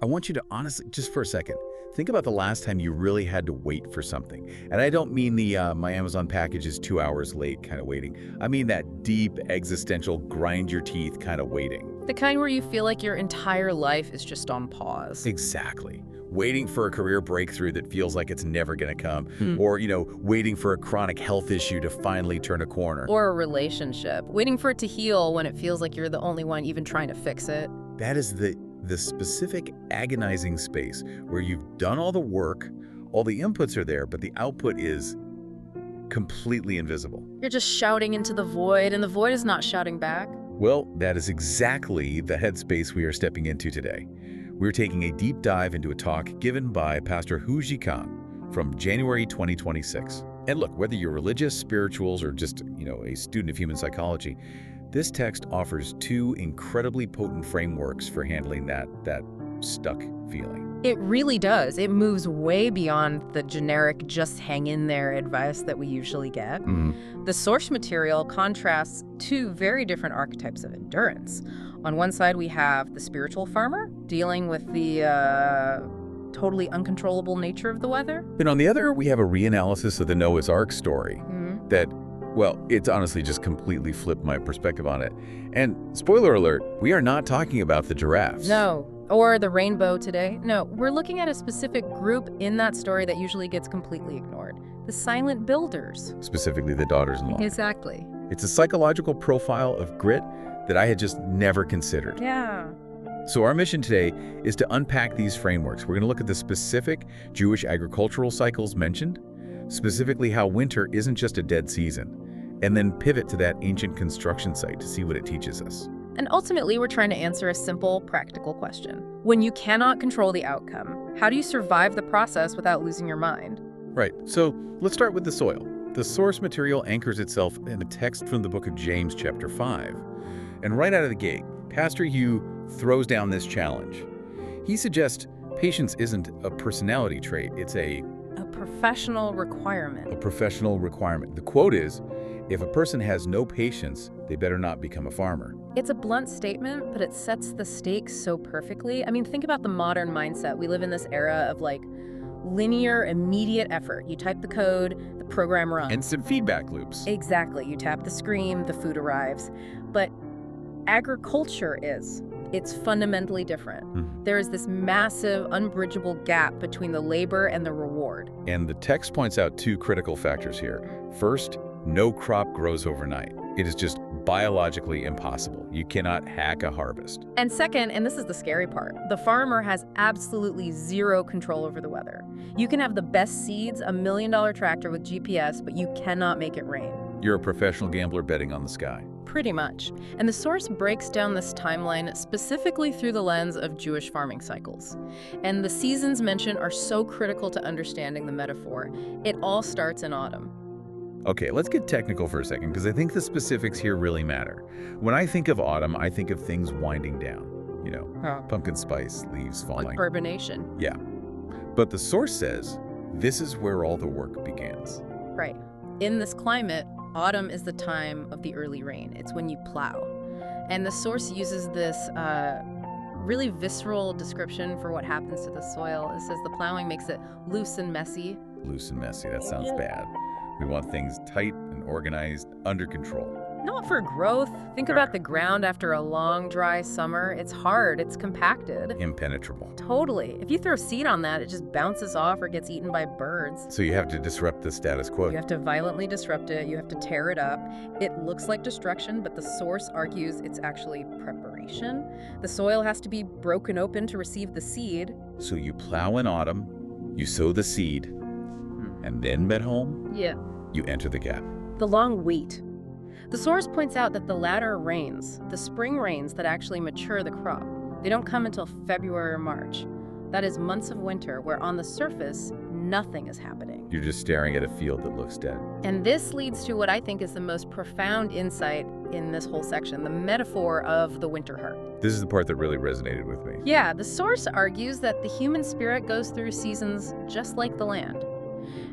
I want you to honestly, just for a second, think about the last time you really had to wait for something. And I don't mean the my Amazon package is 2 hours late kind of waiting. I mean that deep, existential, grind your teeth kind of waiting. The kind where you feel like your entire life is just on pause. Exactly. Waiting for a career breakthrough that feels like it's never going to come. Or, waiting for a chronic health issue to finally turn a corner. Or a relationship. Waiting for it to heal when it feels like you're the only one even trying to fix it. That is the specific agonizing space where you've done all the work, all the inputs are there, but the output is completely invisible. You're just shouting into the void, and the void is not shouting back. Well, that is exactly the headspace we are stepping into today. We're taking a deep dive into a talk given by Pastor Hu Zhikang from January 2026. And look, whether you're religious, spirituals, or just, a student of human psychology, this text offers 2 incredibly potent frameworks for handling that stuck feeling. It really does. It moves way beyond the generic just hang in there advice that we usually get. The source material contrasts 2 very different archetypes of endurance. On one side, we have the spiritual farmer dealing with the totally uncontrollable nature of the weather. And on the other, we have a reanalysis of the Noah's Ark story that, well, it's honestly just completely flipped my perspective on it. And spoiler alert, we are not talking about the giraffes. No. Or the rainbow today. No, we're looking at a specific group in that story that usually gets completely ignored. The silent builders. Specifically the daughters-in-law. Exactly. It's a psychological profile of grit that I had just never considered. Yeah. So our mission today is to unpack these frameworks. We're going to look at the specific Jewish agricultural cycles mentioned, specifically how winter isn't just a dead season, and then pivot to that ancient construction site to see what it teaches us. And ultimately, we're trying to answer a simple, practical question. When you cannot control the outcome, how do you survive the process without losing your mind? Right. So let's start with the soil. The source material anchors itself in a text from the book of James, chapter 5. And right out of the gate, Pastor Hugh throws down this challenge. He suggests patience isn't a personality trait, it's a professional requirement. A professional requirement. The quote is, if a person has no patience, they better not become a farmer. It's a blunt statement, but it sets the stakes so perfectly. I mean, think about the modern mindset. We live in this era of linear, immediate effort. You type the code, the program runs. And some feedback loops. Exactly. You tap the screen, the food arrives. But agriculture it's fundamentally different. There is this massive, unbridgeable gap between the labor and the reward. And the text points out 2 critical factors here. First, no crop grows overnight. It is just biologically impossible. You cannot hack a harvest. And second, and this is the scary part, the farmer has absolutely 0 control over the weather. You can have the best seeds, a $1 million tractor with GPS, but you cannot make it rain. You're a professional gambler betting on the sky. Pretty much. And the source breaks down this timeline specifically through the lens of Jewish farming cycles. And the seasons mentioned are so critical to understanding the metaphor. It all starts in autumn. Okay, let's get technical for a second, because I think the specifics here really matter. When I think of autumn, I think of things winding down. Pumpkin spice, leaves falling. Like urbanation. Yeah. But the source says, this is where all the work begins. Right. In this climate, autumn is the time of the early rain. It's when you plow. And the source uses this really visceral description for what happens to the soil. It says the plowing makes it loose and messy. Loose and messy, that sounds bad. We want things tight and organized, under control. Not for growth. Think about the ground after a long, dry summer. It's hard. It's compacted. Impenetrable. Totally. If you throw seed on that, it just bounces off or gets eaten by birds. So you have to disrupt the status quo. You have to violently disrupt it. You have to tear it up. It looks like destruction, but the source argues it's actually preparation. The soil has to be broken open to receive the seed. So you plow in autumn, you sow the seed, and then at home, you enter the gap. The long wait. The source points out that the latter rains, the spring rains that actually mature the crop, they don't come until February or March. That is months of winter where on the surface, nothing is happening. You're just staring at a field that looks dead. And this leads to what I think is the most profound insight in this whole section, the metaphor of the winter heart. This is the part that really resonated with me. Yeah, the source argues that the human spirit goes through seasons just like the land.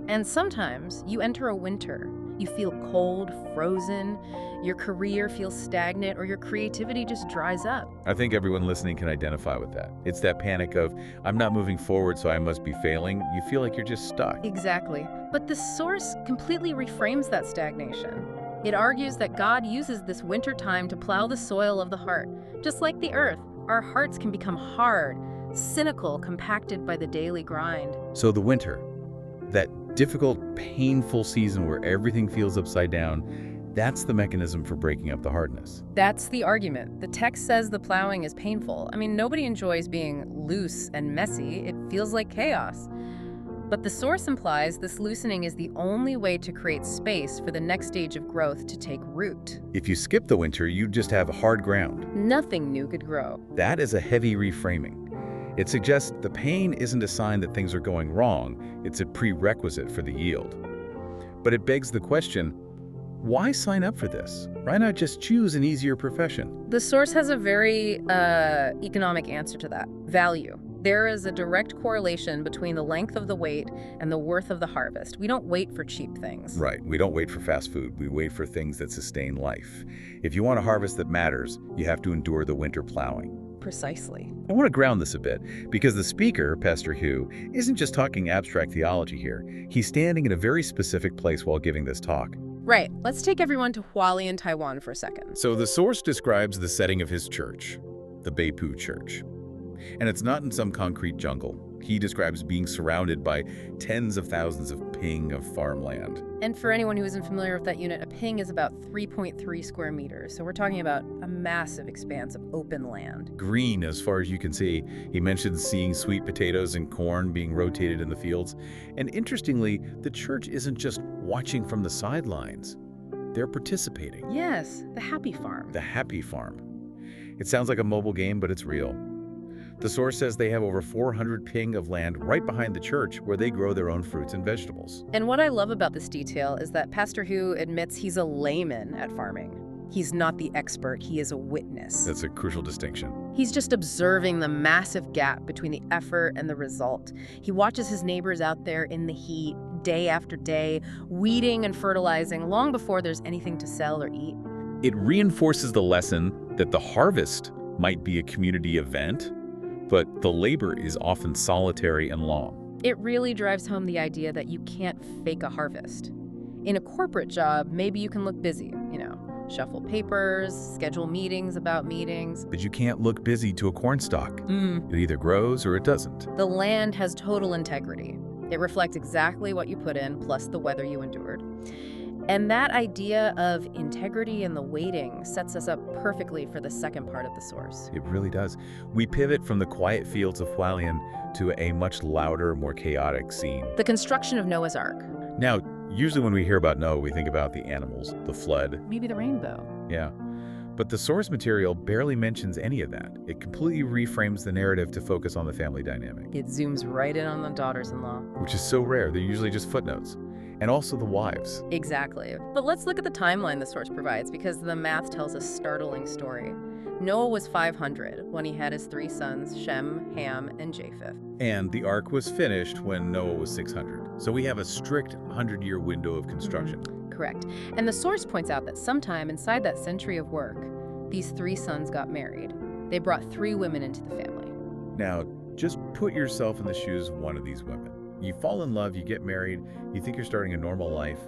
And sometimes you enter a winter. You feel cold, frozen, your career feels stagnant, or your creativity just dries up. I think everyone listening can identify with that. It's that panic of, I'm not moving forward, so I must be failing. You feel like you're just stuck. Exactly. But the source completely reframes that stagnation. It argues that God uses this winter time to plow the soil of the heart. Just like the earth, our hearts can become hard, cynical, compacted by the daily grind. So the winter, that difficult, painful season where everything feels upside down, that's the mechanism for breaking up the hardness. That's the argument. The text says the plowing is painful. I mean, nobody enjoys being loose and messy. It feels like chaos. But the source implies this loosening is the only way to create space for the next stage of growth to take root. If you skip the winter, you just have hard ground. Nothing new could grow. That is a heavy reframing. It suggests the pain isn't a sign that things are going wrong, it's a prerequisite for the yield. But it begs the question, why sign up for this? Why not just choose an easier profession? The source has a very economic answer to that. Value. There is a direct correlation between the length of the wait and the worth of the harvest. We don't wait for cheap things. Right. We don't wait for fast food. We wait for things that sustain life. If you want a harvest that matters, you have to endure the winter plowing. Precisely. I want to ground this a bit, because the speaker, Pastor Hu, isn't just talking abstract theology here. He's standing in a very specific place while giving this talk. Right. Let's take everyone to Hualien, Taiwan for a second. So the source describes the setting of his church, the Beipu Church. And it's not in some concrete jungle. He describes being surrounded by tens of thousands of ping of farmland. And for anyone who isn't familiar with that unit, a ping is about 3.3 square meters. So we're talking about a massive expanse of open land. Green as far as you can see. He mentioned seeing sweet potatoes and corn being rotated in the fields. And interestingly, the church isn't just watching from the sidelines. They're participating. Yes, the happy farm. The happy farm. It sounds like a mobile game, but it's real. The source says they have over 400 ping of land right behind the church where they grow their own fruits and vegetables. And what I love about this detail is that Pastor Hu admits he's a layman at farming. He's not the expert, he is a witness. That's a crucial distinction. He's just observing the massive gap between the effort and the result. He watches his neighbors out there in the heat, day after day, weeding and fertilizing long before there's anything to sell or eat. It reinforces the lesson that the harvest might be a community event, but the labor is often solitary and long. It really drives home the idea that you can't fake a harvest. In a corporate job, maybe you can look busy, shuffle papers, schedule meetings about meetings. But you can't look busy to a corn stalk. It either grows or it doesn't. The land has total integrity. It reflects exactly what you put in, plus the weather you endured. And that idea of integrity in the waiting sets us up perfectly for the second part of the source. It really does. We pivot from the quiet fields of Hualien to a much louder, more chaotic scene. The construction of Noah's Ark. Now, usually when we hear about Noah, we think about the animals, the flood. Maybe the rainbow. Yeah. But the source material barely mentions any of that. It completely reframes the narrative to focus on the family dynamic. It zooms right in on the daughters-in-law. Which is so rare. They're usually just footnotes. And also the wives. Exactly. But let's look at the timeline the source provides, because the math tells a startling story. Noah was 500 when he had his 3 sons, Shem, Ham, and Japheth. And the ark was finished when Noah was 600. So we have a strict 100-year window of construction. Correct. And the source points out that sometime inside that century of work, these 3 sons got married. They brought 3 women into the family. Now, just put yourself in the shoes of one of these women. You fall in love, you get married, you think you're starting a normal life,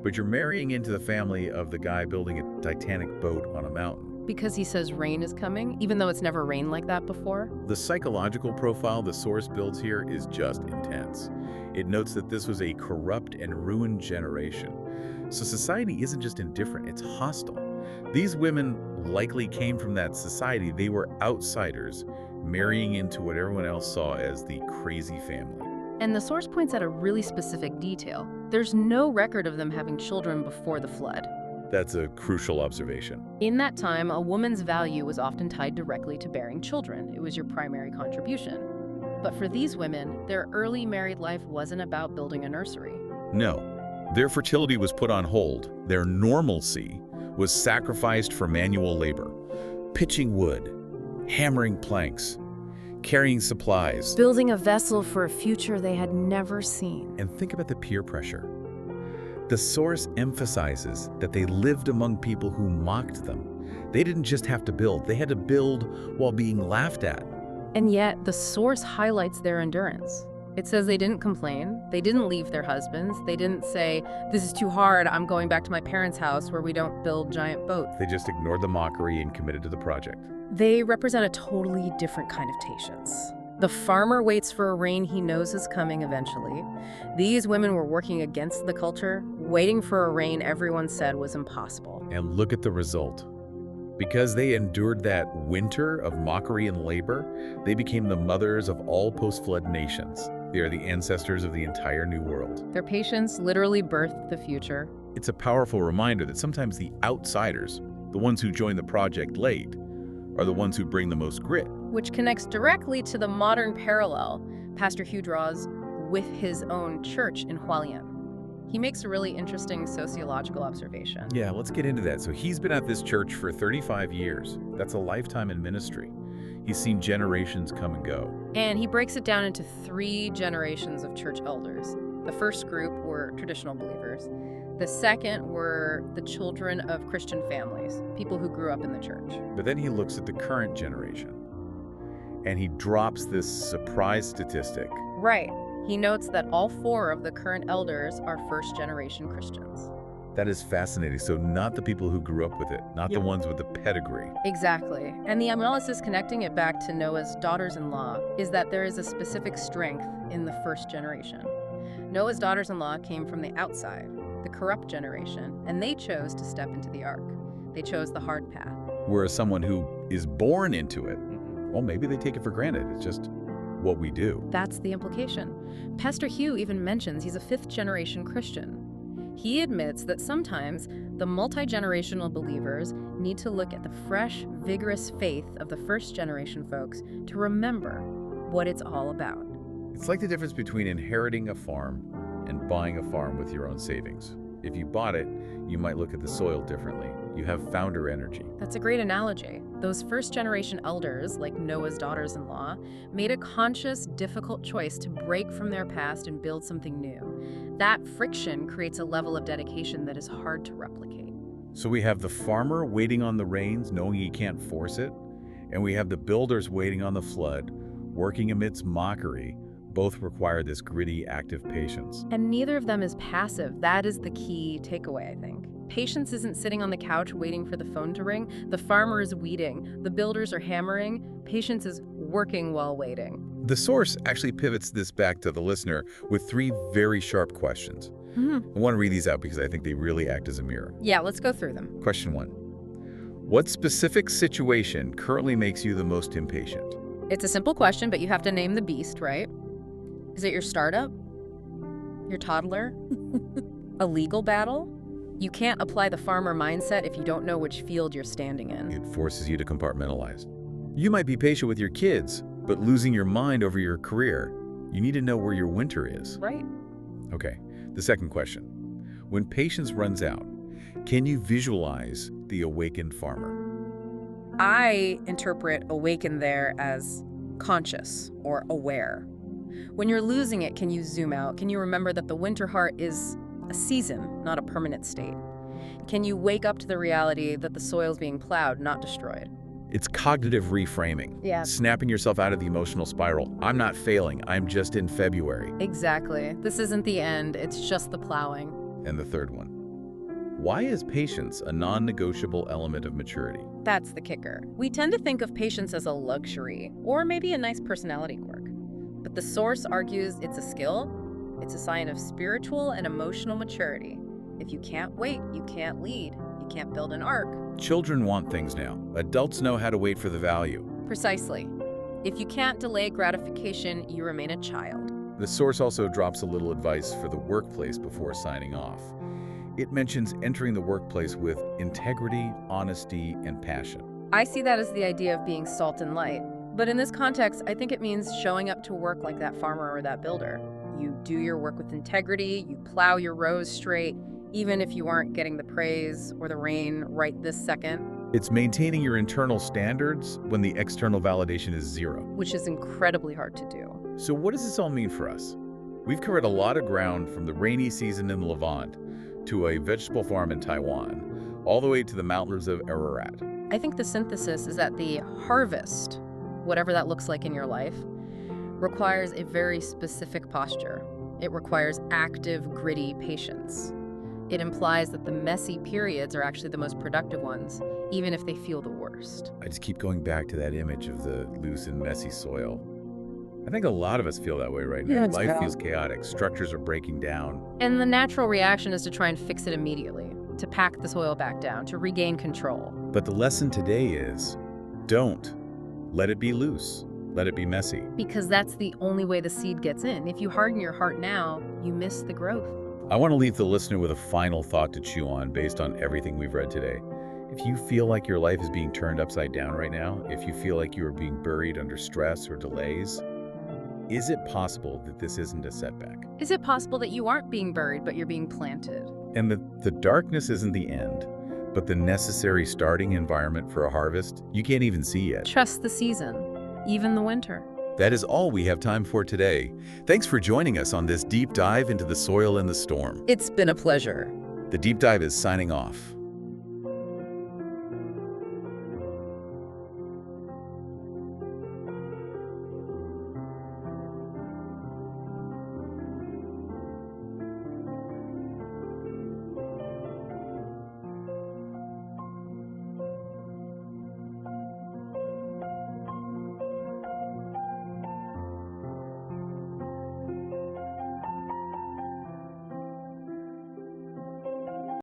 but you're marrying into the family of the guy building a Titanic boat on a mountain. Because he says rain is coming, even though it's never rained like that before? The psychological profile the source builds here is just intense. It notes that this was a corrupt and ruined generation. So society isn't just indifferent, it's hostile. These women likely came from that society. They were outsiders, marrying into what everyone else saw as the crazy family. And the source points out a really specific detail. There's no record of them having children before the flood. That's a crucial observation. In that time, a woman's value was often tied directly to bearing children. It was your primary contribution. But for these women, their early married life wasn't about building a nursery. No. Their fertility was put on hold. Their normalcy was sacrificed for manual labor. Pitching wood, hammering planks, carrying supplies. Building a vessel for a future they had never seen. And think about the peer pressure. The source emphasizes that they lived among people who mocked them. They didn't just have to build, they had to build while being laughed at. And yet, the source highlights their endurance. It says they didn't complain, they didn't leave their husbands, they didn't say, "This is too hard, I'm going back to my parents' house where we don't build giant boats." They just ignored the mockery and committed to the project. They represent a totally different kind of patience. The farmer waits for a rain he knows is coming eventually. These women were working against the culture, waiting for a rain everyone said was impossible. And look at the result. Because they endured that winter of mockery and labor, they became the mothers of all post-flood nations. They are the ancestors of the entire New World. Their patience literally birthed the future. It's a powerful reminder that sometimes the outsiders, the ones who join the project late, are the ones who bring the most grit. Which connects directly to the modern parallel Pastor Hugh draws with his own church in Hualien. He makes a really interesting sociological observation. Yeah, let's get into that. So he's been at this church for 35 years. That's a lifetime in ministry. He's seen generations come and go. And he breaks it down into 3 generations of church elders. The first group were traditional believers. The second were the children of Christian families, people who grew up in the church. But then he looks at the current generation, and he drops this surprise statistic. Right. He notes that all 4 of the current elders are first-generation Christians. That is fascinating. So not the people who grew up with it, not the ones with the pedigree. Exactly. And the analysis connecting it back to Noah's daughters-in-law is that there is a specific strength in the first generation. Noah's daughters-in-law came from the outside, the corrupt generation, and they chose to step into the ark. They chose the hard path. Whereas someone who is born into it, well, maybe they take it for granted. It's just what we do. That's the implication. Pastor Hugh even mentions he's a 5th-generation Christian. He admits that sometimes the multi-generational believers need to look at the fresh, vigorous faith of the first-generation folks to remember what it's all about. It's like the difference between inheriting a farm and buying a farm with your own savings. If you bought it, you might look at the soil differently. You have founder energy. That's a great analogy. Those first-generation elders, like Noah's daughters-in-law, made a conscious, difficult choice to break from their past and build something new. That friction creates a level of dedication that is hard to replicate. So we have the farmer waiting on the rains, knowing he can't force it, and we have the builders waiting on the flood, working amidst mockery. Both require this gritty, active patience. And neither of them is passive. That is the key takeaway, I think. Patience isn't sitting on the couch waiting for the phone to ring. The farmer is weeding. The builders are hammering. Patience is working while waiting. The source actually pivots this back to the listener with 3 very sharp questions. I want to read these out because I think they really act as a mirror. Yeah, let's go through them. Question 1. What specific situation currently makes you the most impatient? It's a simple question, but you have to name the beast, right? Is it your startup? Your toddler? A legal battle? You can't apply the farmer mindset if you don't know which field you're standing in. It forces you to compartmentalize. You might be patient with your kids, but losing your mind over your career. You need to know where your winter is. Right. Okay, the second question. When patience runs out, can you visualize the awakened farmer? I interpret awaken there as conscious or aware. When you're losing it, can you zoom out? Can you remember that the winter heart is a season, not a permanent state? Can you wake up to the reality that the soil's being plowed, not destroyed? It's cognitive reframing. Yeah. Snapping yourself out of the emotional spiral. I'm not failing, I'm just in February. Exactly. This isn't the end, it's just the plowing. And the third one. Why is patience a non-negotiable element of maturity? That's the kicker. We tend to think of patience as a luxury, or maybe a nice personality quirk. But the source argues it's a skill, it's a sign of spiritual and emotional maturity. If you can't wait, you can't lead. You can't build an ark. Children want things now. Adults know how to wait for the value. Precisely. If you can't delay gratification, you remain a child. The source also drops a little advice for the workplace before signing off. It mentions entering the workplace with integrity, honesty, and passion. I see that as the idea of being salt and light. But in this context, I think it means showing up to work like that farmer or that builder. You do your work with integrity, you plow your rows straight, even if you aren't getting the praise or the rain right this second. It's maintaining your internal standards when the external validation is zero. Which is incredibly hard to do. So what does this all mean for us? We've covered a lot of ground from the rainy season in the Levant to a vegetable farm in Taiwan, all the way to the mountains of Ararat. I think the synthesis is that the harvest, whatever that looks like in your life, requires a very specific posture. It requires active, gritty patience. It implies that the messy periods are actually the most productive ones, even if they feel the worst. I just keep going back to that image of the loose and messy soil. I think a lot of us feel that way right now. Yeah, Life feels chaotic. Structures are breaking down. And the natural reaction is to try and fix it immediately, to pack the soil back down, to regain control. But the lesson today is, don't. Let it be loose. Let it be messy. Because that's the only way the seed gets in. If you harden your heart now, you miss the growth. I want to leave the listener with a final thought to chew on based on everything we've read today. If you feel like your life is being turned upside down right now, if you feel like you are being buried under stress or delays, is it possible that this isn't a setback? Is it possible that you aren't being buried, but you're being planted? And that the darkness isn't the end, but the necessary starting environment for a harvest you can't even see yet. Trust the season, even the winter. That is all we have time for today. Thanks for joining us on this deep dive into the soil and the storm. It's been a pleasure. The Deep Dive is signing off.